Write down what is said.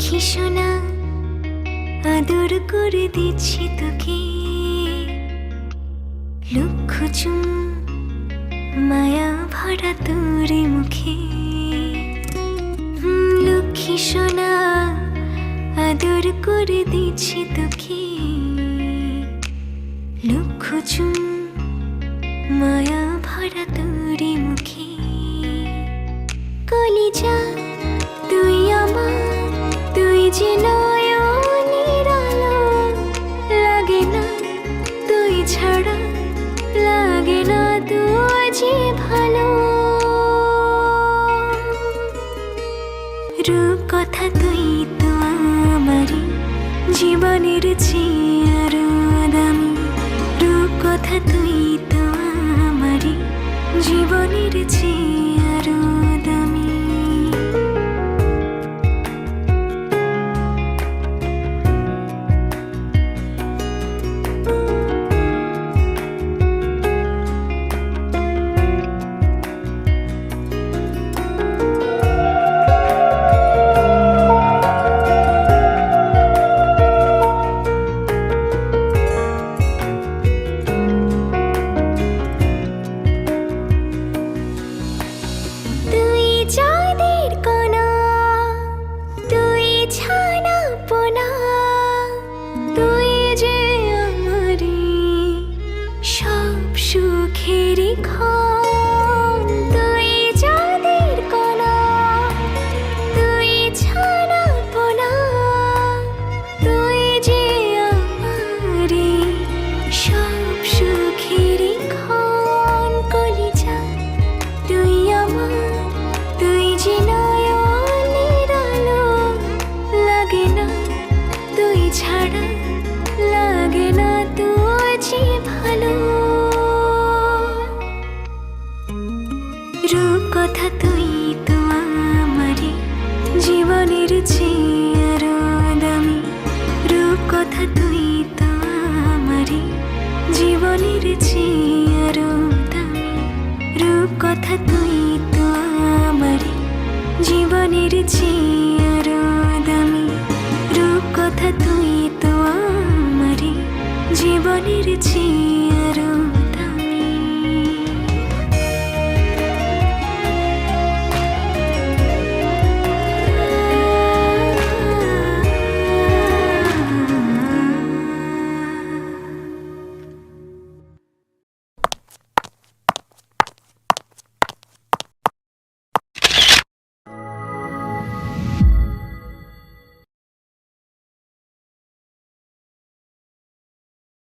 লক্ষ্মী সোনা আদর করে দিচ্ছি তোকে, লক্ষ চুম মায়া ভরা তোর মুখে। লক্ষ্মী সোনা আদর করে দিচ্ছি তোকে, লক্ষ চুম মায়া ভরা তোর মুখে। কলিজা তুই আমার, তুই যে নয়নের আলো, লাগে না তুই ছাড়া, লাগে না তুই যে ভালো। রূপ কথা তুই তো আমারই জীবনের চেয়ে আরো দামি, রূপ কথা তুই তো আমারই জীবনের চেয়ে আরো দামি। চাঁদের কণা তুই ছানা পোনা, তুই যে আমারি সব সুখেরই ক্ষণ। তুই চাঁদের কণা তুই ছানা পোনা, তুই যে আমারি সব সুখেরই ক্ষণ। কলিজা তুই আমার, তুই যে নয়নের আলো, লাগে না তুই ছাড়া, লাগে না তুই যে ভালো। রূপ কথা তুই তো আমারই জীবনের চেয়ে আরো দামি, রূপ কথা তুই তো আমারই জীবনের চেয়ে আরো দামি, রূপ কথা তুই তো আমারই জীবনের চেয়ে